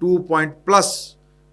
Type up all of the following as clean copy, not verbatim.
2+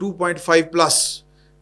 2.5+,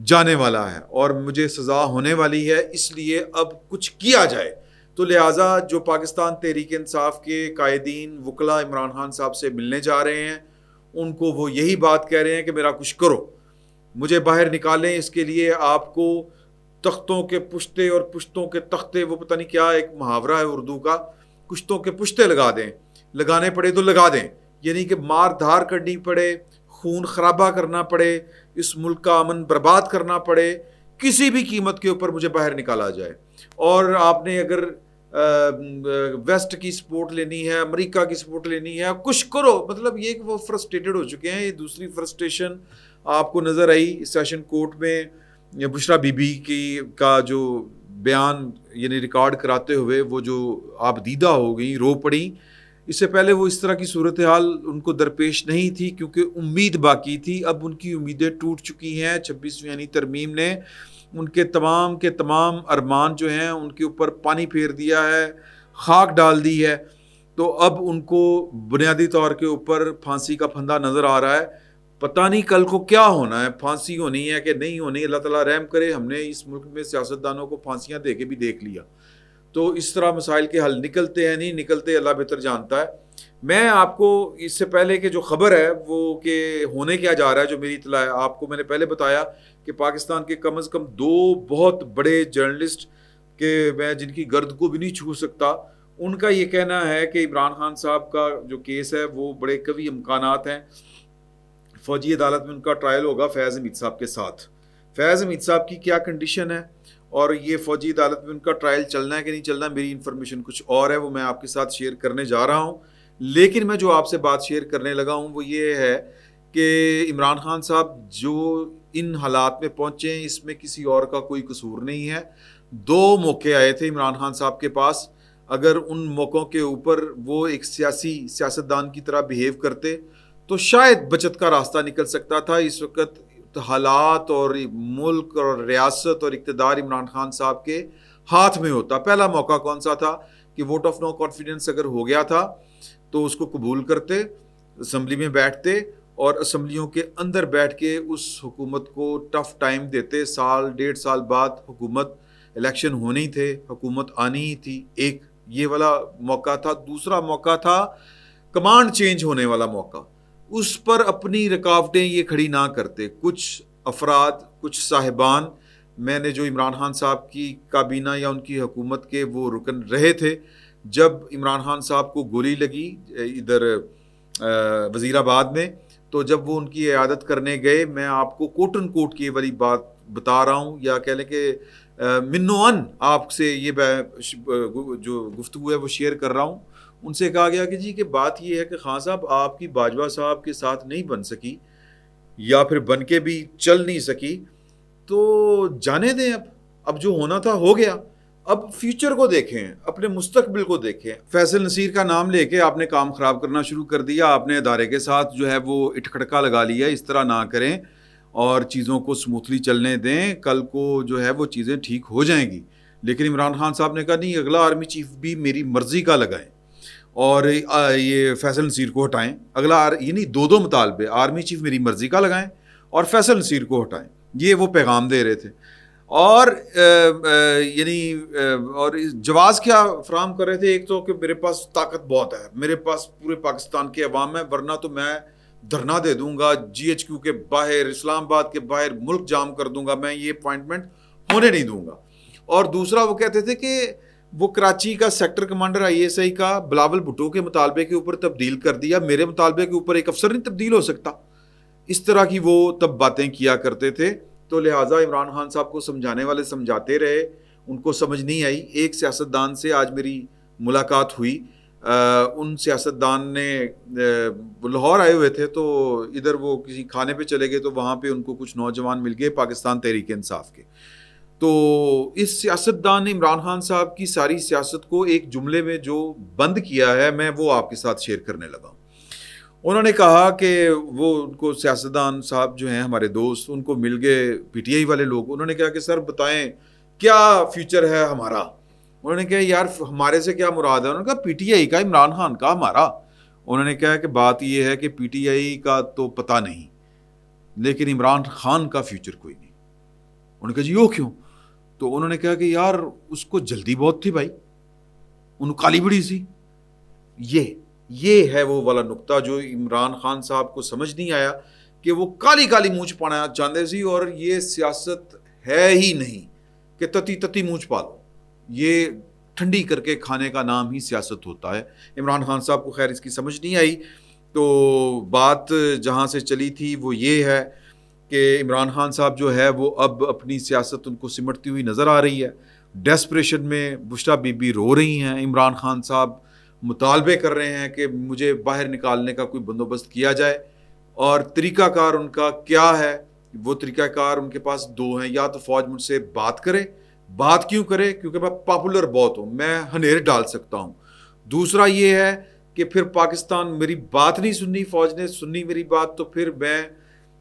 جانے والا ہے اور مجھے سزا ہونے والی ہے، اس لیے اب کچھ کیا جائے۔ تو لہٰذا جو پاکستان تحریک انصاف کے قائدین وکلاء عمران خان صاحب سے ملنے جا رہے ہیں، ان کو وہ یہی بات کہہ رہے ہیں کہ میرا کچھ کرو، مجھے باہر نکالیں، اس کے لیے آپ کو تختوں کے پشتے اور پشتوں کے تختے، وہ پتہ نہیں کیا ایک محاورہ ہے اردو کا، کشتوں کے پشتے لگا دیں، لگانے پڑے تو لگا دیں، یعنی کہ مار دھار کرنی پڑے، خون خرابہ کرنا پڑے، اس ملک کا امن برباد کرنا پڑے، کسی بھی قیمت کے اوپر مجھے باہر نکالا جائے۔ اور آپ نے اگر ویسٹ کی سپورٹ لینی ہے، امریکہ کی سپورٹ لینی ہے، کچھ کرو، مطلب یہ کہ وہ فرسٹریٹڈ ہو چکے ہیں۔ یہ دوسری فرسٹریشن آپ کو نظر آئی سیشن کورٹ میں بشرا بی بی کا جو بیان یعنی ریکارڈ کراتے ہوئے وہ جو آپ دیدہ ہو گئیں، رو پڑیں۔ اس سے پہلے وہ اس طرح کی صورتحال ان کو درپیش نہیں تھی کیونکہ امید باقی تھی۔ اب ان کی امیدیں ٹوٹ چکی ہیں۔ 26ویں یعنی ترمیم نے ان کے تمام ارمان جو ہیں ان کے اوپر پانی پھیر دیا ہے، خاک ڈال دی ہے۔ تو اب ان کو بنیادی طور کے اوپر پھانسی کا پھندا نظر آ رہا ہے۔ پتہ نہیں کل کو کیا ہونا ہے، پھانسی ہونی ہے کہ نہیں ہونی، اللہ تعالیٰ رحم کرے۔ ہم نے اس ملک میں سیاستدانوں کو پھانسیاں دے کے بھی دیکھ لیا، تو اس طرح مسائل کے حل نکلتے ہیں نہیں نکلتے، اللہ بہتر جانتا ہے۔ میں آپ کو اس سے پہلے کہ جو خبر ہے وہ کہ ہونے کیا جا رہا ہے، جو میری اطلاع ہے، آپ کو میں نے پہلے بتایا کہ پاکستان کے کم از کم 2 بہت بڑے جرنلسٹ کہ میں جن کی گرد کو بھی نہیں چھو سکتا، ان کا یہ کہنا ہے کہ عمران خان صاحب کا جو کیس ہے وہ بڑے قوی امکانات ہیں، فوجی عدالت میں ان کا ٹرائل ہوگا فیض حمید صاحب کے ساتھ۔ فیض حمید صاحب کی کیا کنڈیشن ہے اور یہ فوجی عدالت میں ان کا ٹرائل چلنا ہے کہ نہیں چلنا، میری انفارمیشن کچھ اور ہے، وہ میں آپ کے ساتھ شیئر کرنے جا رہا ہوں۔ لیکن میں جو آپ سے بات شیئر کرنے لگا ہوں وہ یہ ہے کہ عمران خان صاحب جو ان حالات میں پہنچے ہیں اس میں کسی اور کا کوئی قصور نہیں ہے۔ 2 موقع آئے تھے عمران خان صاحب کے پاس، اگر ان موقعوں کے اوپر وہ ایک سیاستدان کی طرح بیہیو کرتے تو شاید بچت کا راستہ نکل سکتا تھا۔ اس وقت حالات اور ملک اور ریاست اور اقتدار عمران خان صاحب کے ہاتھ میں ہوتا۔ پہلا موقع کون سا تھا کہ ووٹ آف نو کانفیڈنس اگر ہو گیا تھا تو اس کو قبول کرتے، اسمبلی میں بیٹھتے اور اسمبلیوں کے اندر بیٹھ کے اس حکومت کو ٹف ٹائم دیتے۔ 1.5 سال بعد حکومت، الیکشن ہونے ہی تھے، حکومت آنی ہی تھی، ایک یہ والا موقع تھا۔ دوسرا موقع تھا کمانڈ چینج ہونے والا موقع، اس پر اپنی رکاوٹیں یہ کھڑی نہ کرتے۔ کچھ افراد، کچھ صاحبان، میں نے جو عمران خان صاحب کی کابینہ یا ان کی حکومت کے وہ رکن رہے تھے، جب عمران خان صاحب کو گولی لگی ادھر وزیر آباد میں، تو جب وہ ان کی عیادت کرنے گئے، میں آپ کو کوٹن کوٹ کی والی بات بتا رہا ہوں، یا کہہ لیں کہ منو ان آپ سے یہ جو گفتگو ہے وہ شیئر کر رہا ہوں۔ ان سے کہا گیا کہ جی کہ بات یہ ہے کہ خان صاحب آپ کی باجوہ صاحب کے ساتھ نہیں بن سکی، یا پھر بن کے بھی چل نہیں سکی، تو جانے دیں، اب جو ہونا تھا ہو گیا، اب فیوچر کو دیکھیں، اپنے مستقبل کو دیکھیں۔ فیصل نصیر کا نام لے کے آپ نے کام خراب کرنا شروع کر دیا، آپ نے ادارے کے ساتھ جو ہے وہ اٹکھڑکا لگا لیا۔ اس طرح نہ کریں اور چیزوں کو سموتھلی چلنے دیں، کل کو جو ہے وہ چیزیں ٹھیک ہو جائیں گی۔ لیکن عمران خان صاحب نے کہا نہیں، اگلا آرمی چیف بھی میری مرضی کا لگائیں اور یہ فیصل نصیر کو ہٹائیں، اگلا یعنی 2 مطالبے، آرمی چیف میری مرضی کا لگائیں اور فیصل نصیر کو ہٹائیں، یہ وہ پیغام دے رہے تھے۔ اور اور جواز کیا فراہم کر رہے تھے، ایک تو کہ میرے پاس طاقت بہت ہے، میرے پاس پورے پاکستان کے عوام ہے، ورنہ تو میں دھرنا دے دوں گا GHQ کے باہر، اسلام آباد کے باہر، ملک جام کر دوں گا، میں یہ اپوائنٹمنٹ ہونے نہیں دوں گا۔ اور دوسرا وہ کہتے تھے کہ وہ کراچی کا سیکٹر کمانڈر ISI کا بلاول بھٹو کے مطالبے کے اوپر تبدیل کر دیا، میرے مطالبے کے اوپر ایک افسر نہیں تبدیل ہو سکتا۔ اس طرح کی وہ تب باتیں کیا کرتے تھے۔ تو لہٰذا عمران خان صاحب کو سمجھانے والے سمجھاتے رہے، ان کو سمجھ نہیں آئی۔ ایک سیاستدان سے آج میری ملاقات ہوئی، ان سیاستدان نے لاہور آئے ہوئے تھے، تو ادھر وہ کسی کھانے پہ چلے گئے، تو وہاں پہ ان کو کچھ نوجوان مل گئے پاکستان تحریک انصاف کے۔ تو اس سیاستدان نے عمران خان صاحب کی ساری سیاست کو ایک جملے میں جو بند کیا ہے، میں وہ آپ کے ساتھ شیئر کرنے لگا ہوں۔ انہوں نے کہا کہ وہ ان کو سیاستدان صاحب جو ہیں ہمارے دوست، ان کو مل گئے PTI والے لوگ، انہوں نے کہا کہ سر بتائیں کیا فیوچر ہے ہمارا۔ انہوں نے کہا یار ہمارے سے کیا مراد ہے، انہوں نے کہا PTI کا، عمران خان کا، ہمارا۔ انہوں نے کہا کہ بات یہ ہے کہ PTI کا تو پتہ نہیں، لیکن عمران خان کا فیوچر کوئی نہیں۔ انہوں نے کہا جی وہ کیوں؟ تو انہوں نے کہا کہ یار اس کو جلدی بہت تھی بھائی، انہوں کالی بڑی سی. یہ ہے وہ والا نقطہ جو عمران خان صاحب کو سمجھ نہیں آیا کہ وہ کالی کالی مونچھ پانا چاہتے سی، اور یہ سیاست ہے ہی نہیں کہ تتی تتی مونچھ پالو، یہ ٹھنڈی کر کے کھانے کا نام ہی سیاست ہوتا ہے. عمران خان صاحب کو خیر اس کی سمجھ نہیں آئی. تو بات جہاں سے چلی تھی وہ یہ ہے کہ عمران خان صاحب جو ہے وہ اب اپنی سیاست ان کو سمٹتی ہوئی نظر آ رہی ہے. ڈیسپریشن میں بشرا بی بی رو رہی ہیں، عمران خان صاحب مطالبے کر رہے ہیں کہ مجھے باہر نکالنے کا کوئی بندوبست کیا جائے. اور طریقہ کار ان کا کیا ہے؟ وہ طریقہ کار ان کے پاس دو ہیں، یا تو فوج مجھ سے بات کرے. بات کیوں کرے؟ کیونکہ میں پاپولر بہت ہوں، میں ہنیر ڈال سکتا ہوں. دوسرا یہ ہے کہ پھر پاکستان میری بات نہیں سننی، فوج نے سننی میری بات تو پھر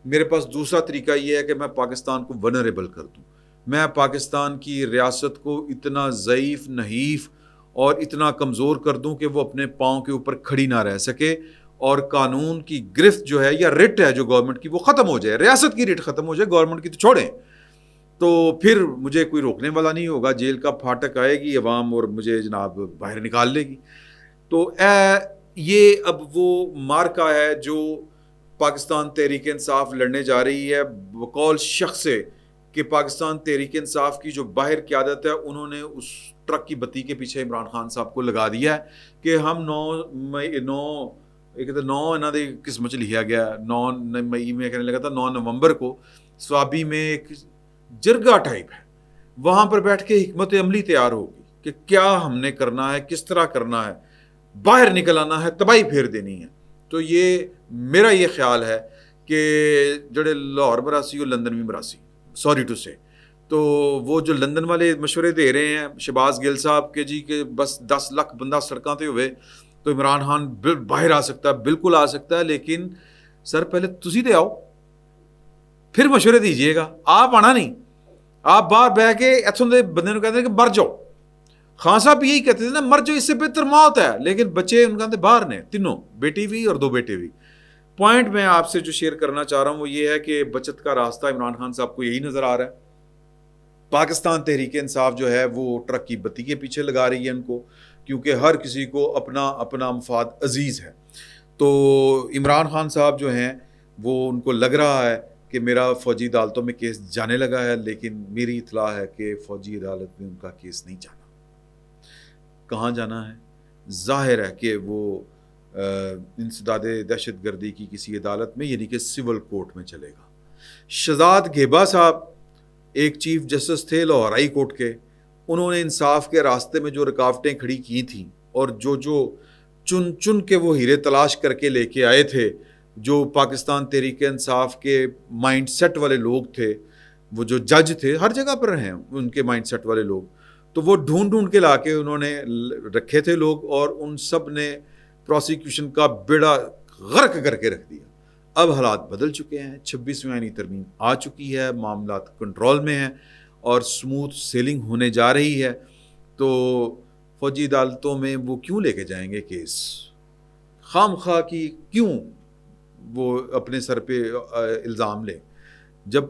میرے پاس دوسرا طریقہ یہ ہے کہ میں پاکستان کو ونریبل کر دوں. میں پاکستان کی ریاست کو اتنا ضعیف، نحیف اور اتنا کمزور کر دوں کہ وہ اپنے پاؤں کے اوپر کھڑی نہ رہ سکے، اور قانون کی گرفت جو ہے یا رٹ ہے جو گورنمنٹ کی وہ ختم ہو جائے. ریاست کی رٹ ختم ہو جائے، گورنمنٹ کی تو چھوڑیں. تو پھر مجھے کوئی روکنے والا نہیں ہوگا، جیل کا پھاٹک آئے گی عوام اور مجھے جناب باہر نکال لے گی. تو یہ اب وہ مارکا ہے جو پاکستان تحریک انصاف لڑنے جا رہی ہے بقول شخص سے، کہ پاکستان تحریک انصاف کی جو باہر قیادت ہے انہوں نے اس ٹرک کی بتی کے پیچھے عمران خان صاحب کو لگا دیا ہے کہ ہم 9 انہوں نے قسمت لکھا گیا 9 مئی میں کہنے لگا تھا 9 نومبر کو سوابی میں ایک جرگا ٹائپ ہے، وہاں پر بیٹھ کے حکمت عملی تیار ہوگی کہ کیا ہم نے کرنا ہے، کس طرح کرنا ہے، باہر نکل آنا ہے، تباہی پھیر دینی ہے. تو یہ میرا یہ خیال ہے کہ جڑے لاہور مراسی اور لندن بھی مراسی، سوری ٹو سے، تو وہ جو لندن والے مشورے دے رہے ہیں شہباز گل صاحب کے جی کہ بس 10 لاکھ بندہ سڑکاں تے ہوئے تو عمران خان باہر آ سکتا ہے، بالکل آ سکتا ہے، لیکن سر پہلے تسی تے آؤ پھر مشورے دیجئے گا. آپ آنا نہیں، آپ باہر بہ کے اتھوں دے بندے نوں کہتے ہیں کہ مر جاؤ. خان صاحب یہی کہتے تھے نا، مر جو اس سے بہتر موت ہے، لیکن بچے ان کہتے باہر نے تینوں، بیٹی بھی اور 2 بیٹے بھی. پوائنٹ میں آپ سے جو شیئر کرنا چاہ رہا ہوں وہ یہ ہے کہ بچت کا راستہ عمران خان صاحب کو یہی نظر آ رہا ہے. پاکستان تحریک انصاف جو ہے وہ ٹرک کی بتی کے پیچھے لگا رہی ہے ان کو، کیونکہ ہر کسی کو اپنا اپنا مفاد عزیز ہے. تو عمران خان صاحب جو ہیں وہ ان کو لگ رہا ہے کہ میرا فوجی عدالتوں میں کیس جانے لگا ہے، لیکن میری اطلاع ہے کہ فوجی عدالت میں ان کا کیس نہیں جانا. کہاں جانا ہے؟ ظاہر ہے کہ وہ انسداد دہشت گردی کی کسی عدالت میں، یعنی کہ سول کورٹ میں چلے گا. شہزاد گھیبا صاحب ایک چیف جسٹس تھے لاہور ہائی کورٹ کے، انہوں نے انصاف کے راستے میں جو رکاوٹیں کھڑی کی تھیں اور جو چن چن کے وہ ہیرے تلاش کر کے لے کے آئے تھے، جو پاکستان تحریک انصاف کے مائنڈ سیٹ والے لوگ تھے، وہ جو جج تھے ہر جگہ پر ہیں ان کے مائنڈ سیٹ والے لوگ، تو وہ ڈھونڈ کے لا کے انہوں نے رکھے تھے لوگ، اور ان سب نے پروسیکیوشن کا بیڑا غرق کر کے رکھ دیا. اب حالات بدل چکے ہیں، 26ویں آئینی ترمیم آ چکی ہے، معاملات کنٹرول میں ہیں اور سموتھ سیلنگ ہونے جا رہی ہے. تو فوجی عدالتوں میں وہ کیوں لے کے جائیں گے کیس؟ خام خواہ کی کیوں وہ اپنے سر پہ الزام لیں جب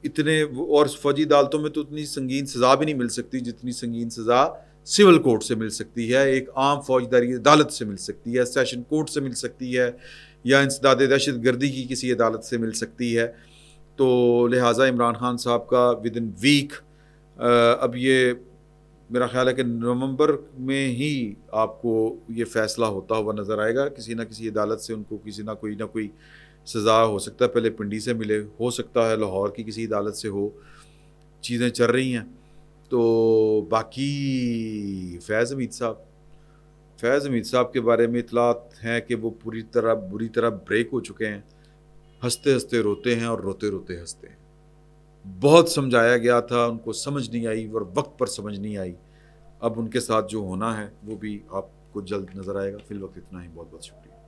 اتنے، اور فوجی عدالتوں میں تو اتنی سنگین سزا بھی نہیں مل سکتی جتنی سنگین سزا سول کورٹ سے مل سکتی ہے، ایک عام فوجداری عدالت سے مل سکتی ہے، سیشن کورٹ سے مل سکتی ہے، یا انسداد دہشت گردی کی کسی عدالت سے مل سکتی ہے. تو لہٰذا عمران خان صاحب کا ود ان ویک، اب یہ میرا خیال ہے کہ نومبر میں ہی آپ کو یہ فیصلہ ہوتا ہوا نظر آئے گا. کسی نہ کسی عدالت سے ان کو کسی نہ کوئی سزا ہو سکتا ہے، پہلے پنڈی سے ملے، ہو سکتا ہے لاہور کی کسی عدالت سے ہو. چیزیں چل رہی ہیں. تو باقی فیض حمید صاحب کے بارے میں اطلاعات ہیں کہ وہ بری طرح بریک ہو چکے ہیں. ہنستے ہنستے روتے ہیں اور روتے روتے ہنستے ہیں. بہت سمجھایا گیا تھا، ان کو سمجھ نہیں آئی اور وقت پر سمجھ نہیں آئی. اب ان کے ساتھ جو ہونا ہے وہ بھی آپ کو جلد نظر آئے گا. فی الوقت اتنا ہی، بہت بہت شکریہ.